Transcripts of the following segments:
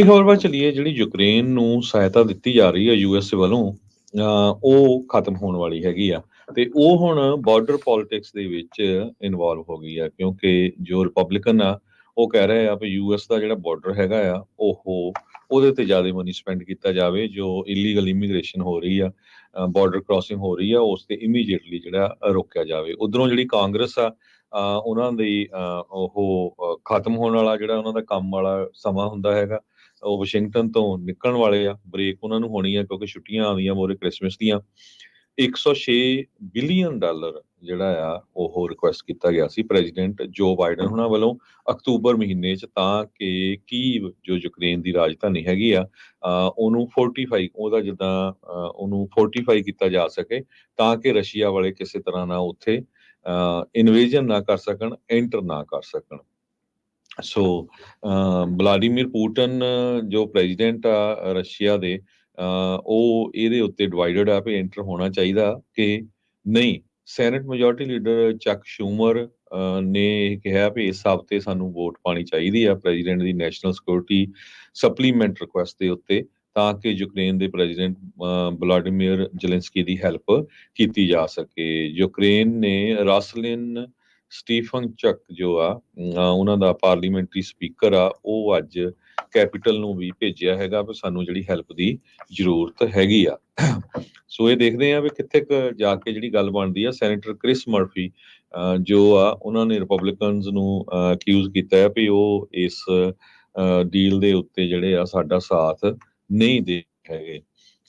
ਖਬਰ ਵੱਲ ਚੱਲੀਏ। ਜਿਹੜੀ ਯੂਕਰੇਨ ਨੂੰ ਸਹਾਇਤਾ ਦਿੱਤੀ ਜਾ ਰਹੀ ਹੈ ਯੂਐਸ ਵੱਲੋਂ, ਉਹ ਖਤਮ ਹੋਣ ਵਾਲੀ ਹੈਗੀ ਆ। ਤੇ ਉਹ ਹੁਣ ਬਾਰਡਰ ਪੋਲਿਟਿਕਸ ਦੇ ਵਿੱਚ ਇਨਵੋਲਵ ਹੋ ਗਈ ਆ, ਕਿਉਂਕਿ ਜੋ ਰਿਪਬਲਿਕਨ ਆ ਉਹ ਕਹਿ ਰਹੇ ਆ ਵੀ ਯੂਐਸ ਦਾ ਜਿਹੜਾ ਬਾਰਡਰ ਹੈਗਾ ਆ ਉਹਦੇ ਤੇ ਜ਼ਿਆਦਾ ਮਨੀ ਸਪੈਂਡ ਕੀਤਾ ਜਾਵੇ। ਜੋ ਇਲੀਗਲ ਇਮੀਗ੍ਰੇਸ਼ਨ ਹੋ ਰਹੀ ਆ, ਬਾਰਡਰ ਕ੍ਰਾਸਿੰਗ ਹੋ ਰਹੀ ਆ, ਉਸ ਤੇ ਇਮੀਡੀਏਟਲੀ ਜਿਹੜਾ ਰੋਕਿਆ ਜਾਵੇ। ਉਧਰੋਂ ਜਿਹੜੀ ਕਾਂਗਰਸ ਆ, ਉਹਨਾਂ ਦੀ ਖਤਮ ਹੋਣ ਵਾਲਾ ਜਿਹੜਾ ਉਹਨਾਂ ਦਾ ਕੰਮ ਵਾਲਾ ਸਮਾਂ ਹੁੰਦਾ ਹੈਗਾ, ਉਹ ਵਾਸ਼ਿੰਗਟਨ ਤੋਂ ਨਿਕਲਣ ਵਾਲੇ ਆ। ਬ੍ਰੇਕ ਉਹਨਾਂ ਨੂੰ ਹੋਣੀ ਆ ਕਿਉਂਕਿ ਛੁੱਟੀਆਂ ਆਉਂਦੀਆਂ ਮੋਰੇ ਕ੍ਰਿਸਮਸ ਦੀਆਂ। 106 ਬਿਲੀਅਨ ਡਾਲਰ ਜਿਹੜਾ ਆ ਉਹ ਰਿਕੁਐਸਟ ਕੀਤਾ ਗਿਆ ਸੀ ਪ੍ਰੈਜ਼ੀਡੈਂਟ ਜੋ ਬਾਈਡਨ ਉਹਨਾਂ ਵੱਲੋਂ ਅਕਤੂਬਰ ਮਹੀਨੇ 'ਚ, ਤਾਂ ਕਿ ਕੀਵ ਜੋ ਯੂਕਰੇਨ ਦੀ ਰਾਜਧਾਨੀ ਹੈਗੀ ਆ, ਉਹਨੂੰ ਫੋਰਟੀਫਾਈ ਉਹਨੂੰ ਫੋਰਟੀਫਾਈ ਕੀਤਾ ਜਾ ਸਕੇ, ਤਾਂ ਕਿ ਰਸ਼ੀਆ ਵਾਲੇ ਕਿਸੇ ਤਰ੍ਹਾਂ ਨਾਲ ਉੱਥੇ ਇਨਵੇਜਨ ਨਾ ਕਰ ਸਕਣ, ਐਂਟਰ ਨਾ ਕਰ ਸਕਣ। ਸੋ ਵਲਾਡੀਮੀਰ ਪੁਟਿਨ ਜੋ ਪ੍ਰੈਜ਼ੀਡੈਂਟ ਆ ਰਸ਼ੀਆ ਦੇ, ਉਹ ਇਹਦੇ ਉੱਤੇ ਡਿਵਾਈਡਡ ਆ ਵੀ ਐਂਟਰ ਹੋਣਾ ਚਾਹੀਦਾ ਕਿ ਨਹੀਂ। ਸੈਨੇਟ ਮੈਜੋਰਟੀ ਲੀਡਰ ਚੱਕ ਸ਼ੂਮਰ ਨੇ ਇਹ ਕਿਹਾ ਵੀ ਇਸ ਹਫ਼ਤੇ ਸਾਨੂੰ ਵੋਟ ਪਾਣੀ ਚਾਹੀਦੀ ਆ ਪ੍ਰੈਜ਼ੀਡੈਂਟ ਦੀ ਨੈਸ਼ਨਲ ਸਿਕਿਉਰਿਟੀ ਸਪਲੀਮੈਂਟ ਰਿਕੁਐਸਟ ਦੇ ਉੱਤੇ, ਤਾਂ ਕਿ ਯੂਕਰੇਨ ਦੇ ਪ੍ਰੈਜ਼ੀਡੈਂਟ ਵਲਾਡੀਮੀਰ ਜ਼ੈਲੈਂਸਕੀ ਦੀ ਹੈਲਪ ਕੀਤੀ ਜਾ ਸਕੇ। ਯੂਕਰੇਨ ਨੇ ਰਾਸਲਿਨ ਸਟੀਫਨਚਕ ਜੋ ਆ, ਉਹਨਾਂ ਦਾ ਪਾਰਲੀਮੈਂਟਰੀ ਸਪੀਕਰ ਆ, ਉਹ ਅੱਜ ਕੈਪੀਟਲ ਨੂੰ ਵੀ ਭੇਜਿਆ ਹੈਗਾ ਵੀ ਸਾਨੂੰ ਜਿਹੜੀ ਹੈਲਪ ਦੀ ਜ਼ਰੂਰਤ ਹੈਗੀ ਆ। ਸੋ ਇਹ ਦੇਖਦੇ ਆ ਵੀ ਕਿੱਥੇ ਕੁ ਜਾ ਕੇ ਜਿਹੜੀ ਗੱਲ ਬਣਦੀ ਆ। ਸੈਨੇਟਰ ਕ੍ਰਿਸ ਮਰਫੀ ਜੋ ਆ, ਉਹਨਾਂ ਨੇ ਰਿਪਬਲਿਕਨਸ ਨੂੰ ਅਕਿਊਜ਼ ਕੀਤਾ ਹੈ ਵੀ ਉਹ ਇਸ ਡੀਲ ਦੇ ਉੱਤੇ ਜਿਹੜੇ ਆ ਸਾਡਾ ਸਾਥ ਨਹੀਂ ਦੇ ਹੈਗੇ।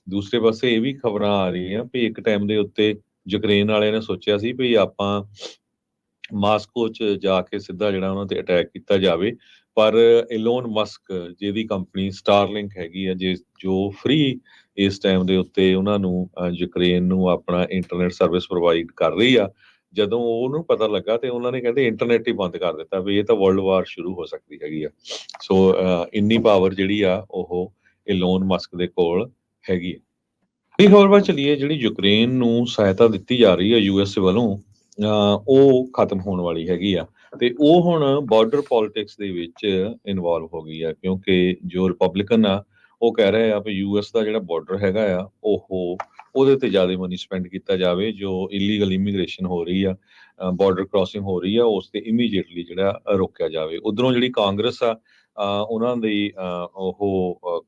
ਦੂਸਰੇ ਪਾਸੇ ਇਹ ਵੀ ਖਬਰਾਂ ਆ ਰਹੀਆਂ ਵੀ ਇੱਕ ਟਾਈਮ ਦੇ ਉੱਤੇ ਯੂਕਰੇਨ ਵਾਲਿਆਂ ਨੇ ਸੋਚਿਆ ਸੀ ਵੀ ਆਪਾਂ ਮਾਸਕੋ 'ਚ ਜਾ ਕੇ ਸਿੱਧਾ ਜਿਹੜਾ ਉਹਨਾਂ ਤੇ ਅਟੈਕ ਕੀਤਾ ਜਾਵੇ, ਪਰ ਇਲੋਨ ਮਸਕ ਜਿਹਦੀ ਕੰਪਨੀ ਸਟਾਰਲਿੰਕ ਹੈਗੀ ਆ, ਜੋ ਫ੍ਰੀ ਇਸ ਟਾਈਮ ਦੇ ਉੱਤੇ ਉਹਨਾਂ ਨੂੰ ਯੂਕਰੇਨ ਨੂੰ ਆਪਣਾ ਇੰਟਰਨੈਟ ਸਰਵਿਸ ਪ੍ਰੋਵਾਈਡ ਕਰ ਰਹੀ ਆ, ਜਦੋਂ ਉਹਨੂੰ ਪਤਾ ਲੱਗਾ ਤੇ ਉਹਨਾਂ ਨੇ ਕਹਿੰਦੇ ਇੰਟਰਨੈਟ ਹੀ ਬੰਦ ਕਰ ਦਿੱਤਾ ਵੀ ਇਹ ਤਾਂ ਵਰਲਡ ਵਾਰ ਸ਼ੁਰੂ ਹੋ ਸਕਦੀ ਹੈਗੀ ਆ। ਸੋ ਇੰਨੀ ਪਾਵਰ ਜਿਹੜੀ ਆ ਉਹ ਇਲੋਨ ਮਸਕ ਦੇ ਕੋਲ ਹੈਗੀ ਆ। ਇਹ ਖਬਰ ਵੱਲ ਚੱਲੀਏ। ਜਿਹੜੀ ਯੂਕਰੇਨ ਨੂੰ ਸਹਾਇਤਾ ਦਿੱਤੀ ਜਾ ਰਹੀ ਹੈ ਯੂਐਸ ਵੱਲੋਂ, ਉਹ ਖਤਮ ਹੋਣ ਵਾਲੀ ਹੈਗੀ ਆ। ਤੇ ਉਹ ਹੁਣ ਬਾਰਡਰ ਪੋਲਿਟਿਕਸ ਦੇ ਵਿੱਚ ਇਨਵੋਲਵ ਹੋ ਗਈ ਆ, ਕਿਉਂਕਿ ਜੋ ਰਿਪਬਲਿਕਨ ਆ ਉਹ ਕਹਿ ਰਹੇ ਆ ਵੀ ਯੂਐਸ ਦਾ ਜਿਹੜਾ ਬਾਰਡਰ ਹੈਗਾ ਆ ਉਹਦੇ ਤੇ ਜ਼ਿਆਦਾ ਮਨੀ ਸਪੈਂਡ ਕੀਤਾ ਜਾਵੇ। ਜੋ ਇਲੀਗਲ ਇਮੀਗ੍ਰੇਸ਼ਨ ਹੋ ਰਹੀ ਆ, ਬਾਰਡਰ ਕ੍ਰਾਸਿੰਗ ਹੋ ਰਹੀ ਆ, ਉਸ ਤੇ ਇਮੀਡੀਏਟਲੀ ਜਿਹੜਾ ਰੋਕਿਆ ਜਾਵੇ। ਉਧਰੋਂ ਜਿਹੜੀ ਕਾਂਗਰਸ ਆ, ਉਹਨਾਂ ਦੀ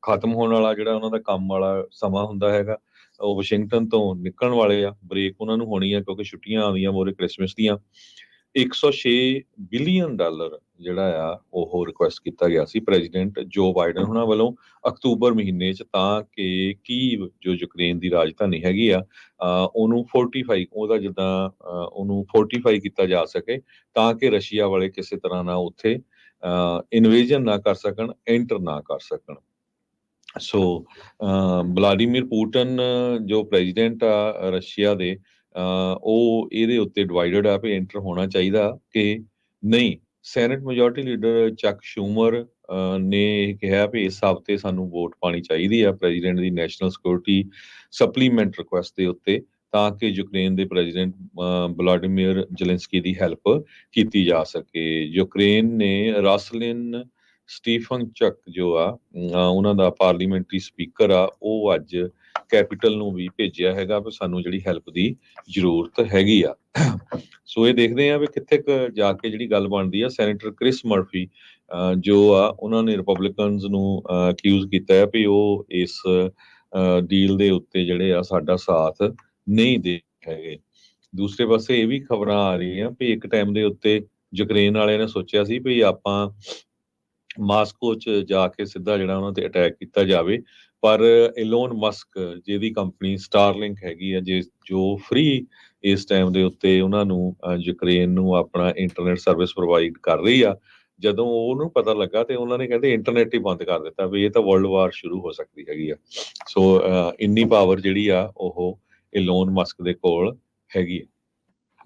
ਖਤਮ ਹੋਣ ਵਾਲਾ ਜਿਹੜਾ ਉਹਨਾਂ ਦਾ ਕੰਮ ਵਾਲਾ ਸਮਾਂ ਹੁੰਦਾ ਹੈਗਾ, ਉਹ ਵਾਸ਼ਿੰਗਟਨ ਤੋਂ ਨਿਕਲਣ ਵਾਲੇ ਆ। ਬ੍ਰੇਕ ਉਹਨਾਂ ਨੂੰ ਹੋਣੀ ਆ ਕਿਉਂਕਿ ਛੁੱਟੀਆਂ ਆਉਂਦੀਆਂ ਮੋਰੇ ਕ੍ਰਿਸਮਸ ਦੀਆਂ। 106 ਬਿਲੀਅਨ ਡਾਲਰ ਜਿਹੜਾ ਆ ਉਹ ਰਿਕੁਐਸਟ ਕੀਤਾ ਗਿਆ ਸੀ ਪ੍ਰੈਜ਼ੀਡੈਂਟ ਜੋ ਬਾਈਡਨ ਉਹਨਾਂ ਵੱਲੋਂ ਅਕਤੂਬਰ ਮਹੀਨੇ 'ਚ, ਤਾਂ ਕਿ ਕੀਵ ਜੋ ਯੂਕਰੇਨ ਦੀ ਰਾਜਧਾਨੀ ਹੈਗੀ ਆ, ਉਹਨੂੰ ਉਹਨੂੰ ਫੋਰਟੀਫਾਈ ਕੀਤਾ ਜਾ ਸਕੇ, ਤਾਂ ਕਿ ਰਸ਼ੀਆ ਵਾਲੇ ਕਿਸੇ ਤਰ੍ਹਾਂ ਨਾਲ ਉੱਥੇ ਇਨਵੇਜਨ ਨਾ ਕਰ ਸਕਣ, ਐਂਟਰ ਨਾ ਕਰ ਸਕਣ। ਸੋ ਵਲਾਡੀਮੀਰ ਪੁਟਿਨ ਜੋ ਪ੍ਰੈਜ਼ੀਡੈਂਟ ਆ ਰਸ਼ੀਆ ਦੇ, ਉਹ ਇਹਦੇ ਉੱਤੇ ਡਿਵਾਈਡਡ ਆ ਵੀ ਐਂਟਰ ਹੋਣਾ ਚਾਹੀਦਾ ਕਿ ਨਹੀਂ। ਸੈਨੇਟ ਮੈਜੋਰਟੀ ਲੀਡਰ ਚੱਕ ਸ਼ੂਮਰ ਨੇ ਇਹ ਕਿਹਾ ਵੀ ਇਸ ਹਫ਼ਤੇ ਸਾਨੂੰ ਵੋਟ ਪਾਣੀ ਚਾਹੀਦੀ ਆ ਪ੍ਰੈਜ਼ੀਡੈਂਟ ਦੀ ਨੈਸ਼ਨਲ ਸਿਕਿਉਰਿਟੀ ਸਪਲੀਮੈਂਟ ਰਿਕੁਐਸਟ ਦੇ ਉੱਤੇ, ਤਾਂ ਕਿ ਯੂਕਰੇਨ ਦੇ ਪ੍ਰੈਜ਼ੀਡੈਂਟ ਵਲਾਡੀਮੀਰ ਜ਼ੈਲੈਂਸਕੀ ਦੀ ਹੈਲਪ ਕੀਤੀ ਜਾ ਸਕੇ। ਯੂਕਰੇਨ ਨੇ ਰਾਸਲਿਨ ਸਟੀਫਨਚਕ ਜੋ ਆ, ਉਹਨਾਂ ਦਾ ਪਾਰਲੀਮੈਂਟਰੀ ਸਪੀਕਰ ਆ, ਉਹ ਅੱਜ ਕੈਪੀਟਲ ਨੂੰ ਵੀ ਭੇਜਿਆ ਹੈਗਾ ਵੀ ਸਾਨੂੰ ਜਿਹੜੀ ਹੈਲਪ ਦੀ ਜ਼ਰੂਰਤ ਹੈਗੀ ਆ। ਸੋ ਇਹ ਦੇਖਦੇ ਆ ਵੀ ਕਿੱਥੇ ਕੁ ਜਾ ਕੇ ਜਿਹੜੀ ਗੱਲ ਬਣਦੀ ਆ। ਸੈਨੇਟਰ ਕ੍ਰਿਸ ਮਰਫੀ ਜੋ ਆ, ਉਹਨਾਂ ਨੇ ਰਿਪਬਲਿਕਨਸ ਨੂੰ ਅਕਿਊਜ਼ ਕੀਤਾ ਹੈ ਵੀ ਉਹ ਇਸ ਡੀਲ ਦੇ ਉੱਤੇ ਜਿਹੜੇ ਆ ਸਾਡਾ ਸਾਥ ਨਹੀਂ ਦੇ ਹੈਗੇ। ਦੂਸਰੇ ਪਾਸੇ ਇਹ ਵੀ ਖਬਰਾਂ ਆ ਰਹੀਆਂ ਵੀ ਇੱਕ ਟਾਈਮ ਦੇ ਉੱਤੇ ਯੂਕਰੇਨ ਵਾਲਿਆਂ ਨੇ ਸੋਚਿਆ ਸੀ ਵੀ ਆਪਾਂ ਮਾਸਕੋ 'ਚ ਜਾ ਕੇ ਸਿੱਧਾ ਜਿਹੜਾ ਉਹਨਾਂ ਤੇ ਅਟੈਕ ਕੀਤਾ ਜਾਵੇ, ਪਰ ਇਲੋਨ ਮਸਕ ਜਿਹਦੀ ਕੰਪਨੀ ਸਟਾਰਲਿੰਕ ਹੈਗੀ ਆ, ਜੋ ਫ੍ਰੀ ਇਸ ਟਾਈਮ ਦੇ ਉੱਤੇ ਉਹਨਾਂ ਨੂੰ ਯੂਕਰੇਨ ਨੂੰ ਆਪਣਾ ਇੰਟਰਨੈਟ ਸਰਵਿਸ ਪ੍ਰੋਵਾਈਡ ਕਰ ਰਹੀ ਆ, ਜਦੋਂ ਉਹਨੂੰ ਪਤਾ ਲੱਗਾ ਤੇ ਉਹਨਾਂ ਨੇ ਕਹਿੰਦੇ ਇੰਟਰਨੈਟ ਹੀ ਬੰਦ ਕਰ ਦਿੱਤਾ ਵੀ ਇਹ ਤਾਂ ਵਰਲਡ ਵਾਰ ਸ਼ੁਰੂ ਹੋ ਸਕਦੀ ਹੈਗੀ ਆ। ਸੋ ਇੰਨੀ ਪਾਵਰ ਜਿਹੜੀ ਆ ਉਹ ਇਲੋਨ ਮਸਕ ਦੇ ਕੋਲ ਹੈਗੀ ਆ।